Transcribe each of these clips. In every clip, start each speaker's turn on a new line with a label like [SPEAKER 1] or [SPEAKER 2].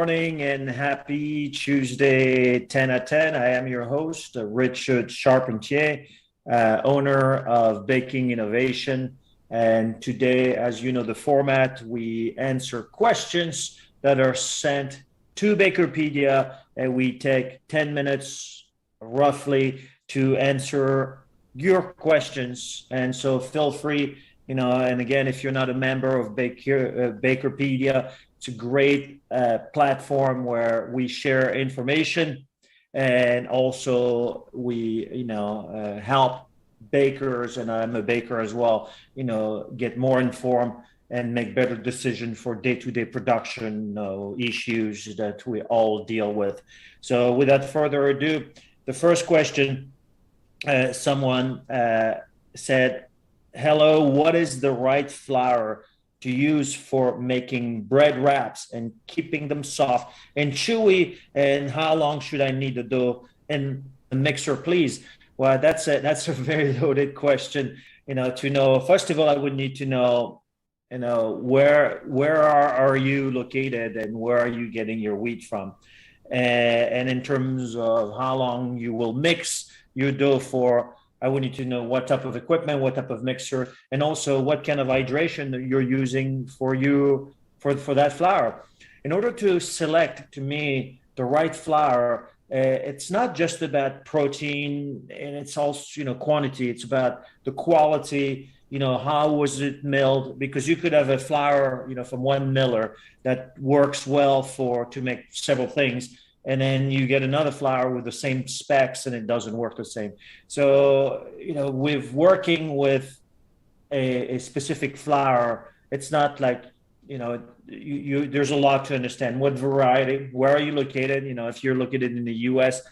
[SPEAKER 1] morning and happy Tuesday 10 at 10. I am your host, Richard Charpentier, owner of Baking Innovation. And today, as you know, the format, we answer questions that are sent to Bakerpedia, and we take 10 minutes roughly to answer your questions. And so feel free, and again, if you're not a member of Bakerpedia, it's a great platform where we share information, and also we, help bakers, and I'm a baker as well, get more informed and make better decisions for day-to-day production issues that we all deal with. So without further ado, the first question, someone said, hello, what is the right flour to use for making bread wraps and keeping them soft and chewy, and how long should I knead the dough in the mixer, please? Well, that's a very loaded question. To know, first of all, I would need to know, where are you located and where are you getting your wheat from, and in terms of how long you will mix your dough for, I would need to know what type of equipment, what type of mixer, and also what kind of hydration you're using for that flour. In order to select, to me, the right flour, it's not just about protein, and it's also, quantity. It's about the quality, how was it milled? Because you could have a flour, from one miller that works well to make several things, and then you get another flour with the same specs and it doesn't work the same. So, with working with a specific flour, it's not like, there's a lot to understand. What variety, where are you located? If you're located in the US,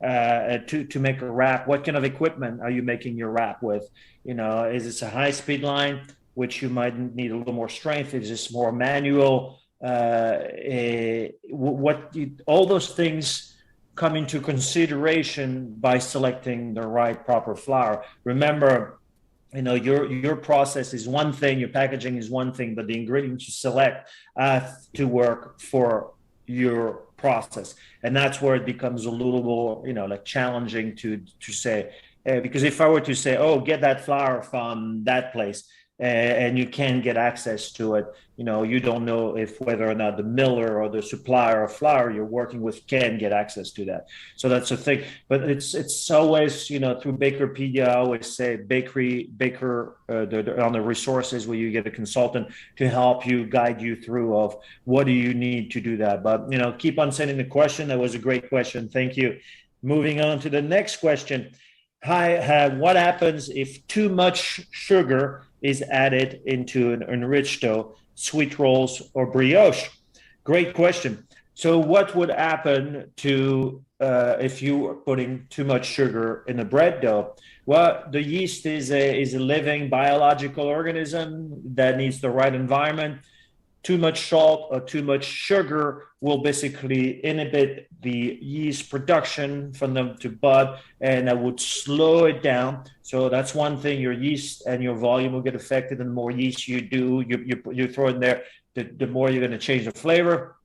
[SPEAKER 1] to make a wrap, what kind of equipment are you making your wrap with? Is this a high-speed line, which you might need a little more strength? Is this more manual? All those things come into consideration by selecting the right proper flour. Remember, your process is one thing, your packaging is one thing, but the ingredients you select have to work for your process, and that's where it becomes a little more, like challenging to say. Because if I were to say, oh, get that flour from that place, and you can get access to it, you don't know if whether or not the miller or the supplier of flour you're working with can get access to that. So that's the thing. But it's always, through Bakerpedia, I always say baker on the resources where you get a consultant to help you, guide you through of what do you need to do that. But keep on sending the question. That was a great question. Thank you. Moving on to the next question. Hi, what happens if too much sugar is added into an enriched dough, sweet rolls, or brioche? Great question. So what would happen to if you were putting too much sugar in a bread dough? Well, the yeast is a living biological organism that needs the right environment. Too much salt or too much sugar will basically inhibit the yeast production from them to bud, and that would slow it down. So that's one thing. Your yeast and your volume will get affected, and the more yeast you throw in there, the more you're going to change the flavor.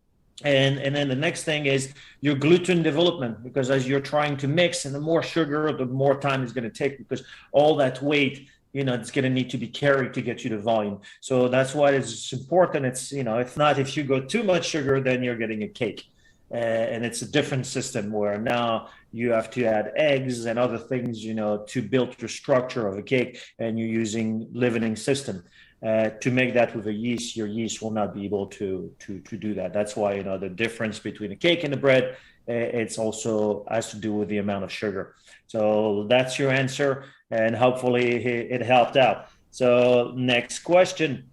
[SPEAKER 1] And then the next thing is your gluten development, because as you're trying to mix, and the more sugar, the more time it's going to take, because all that weight, it's going to need to be carried to get you the volume. So that's why it's important. It's, if you go too much sugar, then you're getting a cake. And it's a different system where now you have to add eggs and other things, to build your structure of a cake, and you're using leavening system. To make that with a yeast, your yeast will not be able to do that. That's why, the difference between a cake and a bread, it's also has to do with the amount of sugar. So that's your answer, and hopefully it helped out. So next question,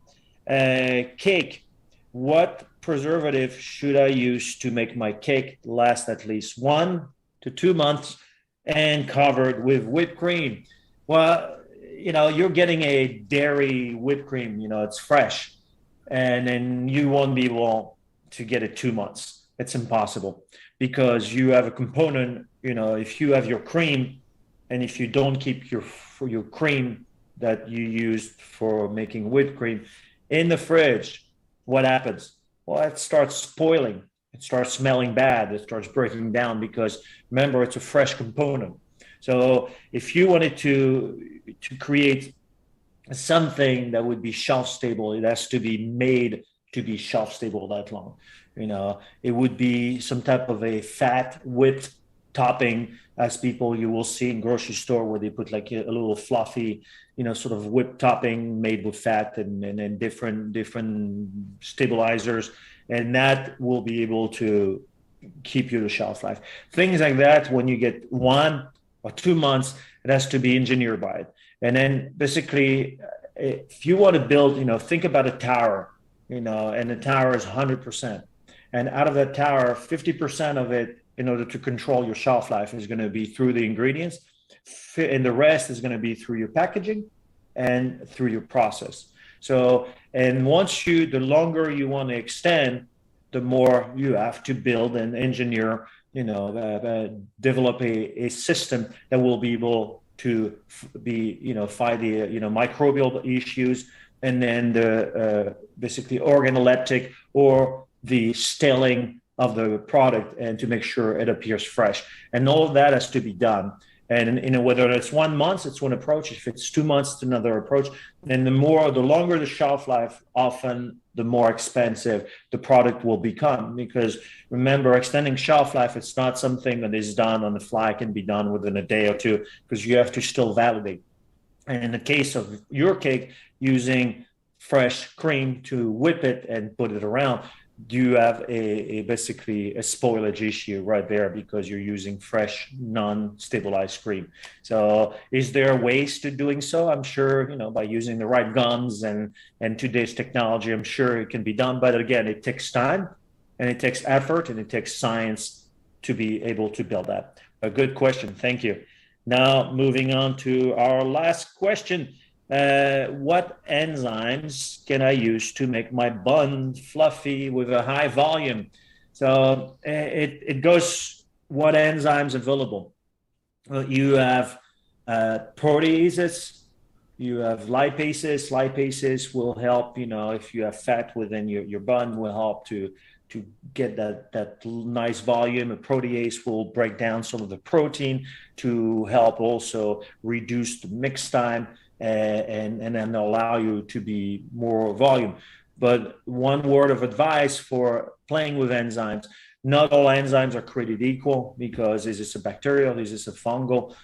[SPEAKER 1] cake. What preservative should I use to make my cake last at least 1 to 2 months and covered with whipped cream? Well, you're getting a dairy whipped cream, it's fresh, and then you won't be able to get it 2 months. It's impossible, because you have a component, if you have your cream, and if you don't keep your cream that you used for making whipped cream in the fridge, what happens? Well, it starts spoiling. it starts smelling bad, it starts breaking down, because remember, it's a fresh component. So if you wanted to create something that would be shelf stable, it has to be made to be shelf stable that long. It would be some type of a fat whipped topping, as people you will see in grocery store, where they put like a little fluffy, sort of whipped topping made with fat and different stabilizers, and that will be able to keep you the shelf life. Things like that, when you get 1 or 2 months, it has to be engineered by it. And then basically, if you want to build, think about a tower, and the tower is 100%. And out of that tower, 50% of it, in order to control your shelf life, is going to be through the ingredients. And the rest is going to be through your packaging and through your process. So, and the longer you want to extend, the more you have to build and engineer, develop a system that will be able to fight the, microbial issues, and then the basically organoleptic or the staling of the product, and to make sure it appears fresh. And all of that has to be done. And whether it's 1 month, it's one approach. If it's 2 months, it's another approach. And the longer the shelf life, often the more expensive the product will become. Because remember, extending shelf life, it's not something that is done on the fly. It can be done within a day or two, because you have to still validate. And in the case of your cake, using fresh cream to whip it and put it around, you have basically a spoilage issue right there, because you're using fresh, non-stabilized cream. So is there ways to doing so? I'm sure, by using the right gums and today's technology, I'm sure it can be done. But again, it takes time, and it takes effort, and it takes science to be able to build that. A good question. Thank you. Now, moving on to our last question. What enzymes can I use to make my bun fluffy with a high volume? So it goes, what enzymes available? Well, you have proteases, you have lipases. Lipases will help, if you have fat within your bun, will help to get that nice volume. A protease will break down some of the protein to help also reduce the mix time, and then allow you to be more volume. But one word of advice for playing with enzymes: not all enzymes are created equal, because is this a bacterial, is this a fungal?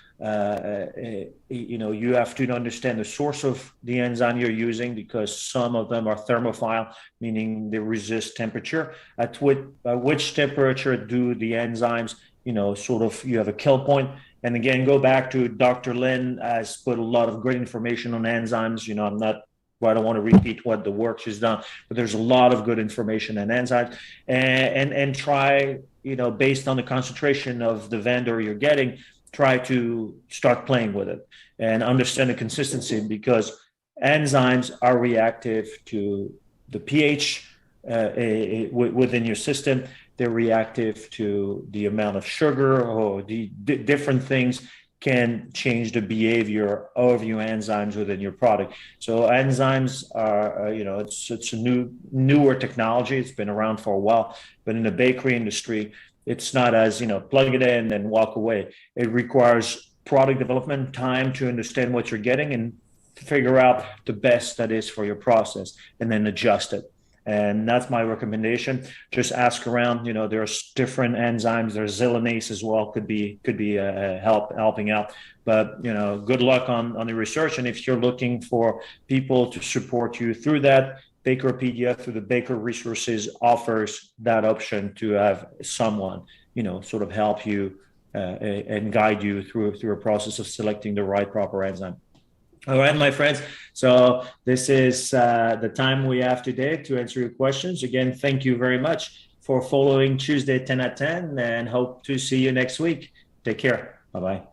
[SPEAKER 1] You have to understand the source of the enzyme you're using, because some of them are thermophile, meaning they resist temperature. At which temperature do the enzymes, you have a kill point. And again, go back to Dr. Lin has put a lot of great information on enzymes. I don't want to repeat what the work she's done, but there's a lot of good information on enzymes. And try, based on the concentration of the vendor you're getting, try to start playing with it and understand the consistency, because enzymes are reactive to the pH within your system. They're reactive to the amount of sugar, or the different things can change the behavior of your enzymes within your product. So enzymes are, it's a newer technology. It's been around for a while, but in the bakery industry, it's not as, plug it in and walk away. It requires product development, time to understand what you're getting and figure out the best that is for your process, and then adjust it. And that's my recommendation. Just ask around. There's different enzymes. There's zelanase as well. Could be helping out. But good luck on the research. And if you're looking for people to support you through that, Bakerpedia, through the Baker Resources, offers that option to have someone sort of help you and guide you through a process of selecting the right proper enzyme. All right, my friends. So this is the time we have today to answer your questions. Again, thank you very much for following Tuesday 10 at 10, and hope to see you next week. Take care. Bye-bye.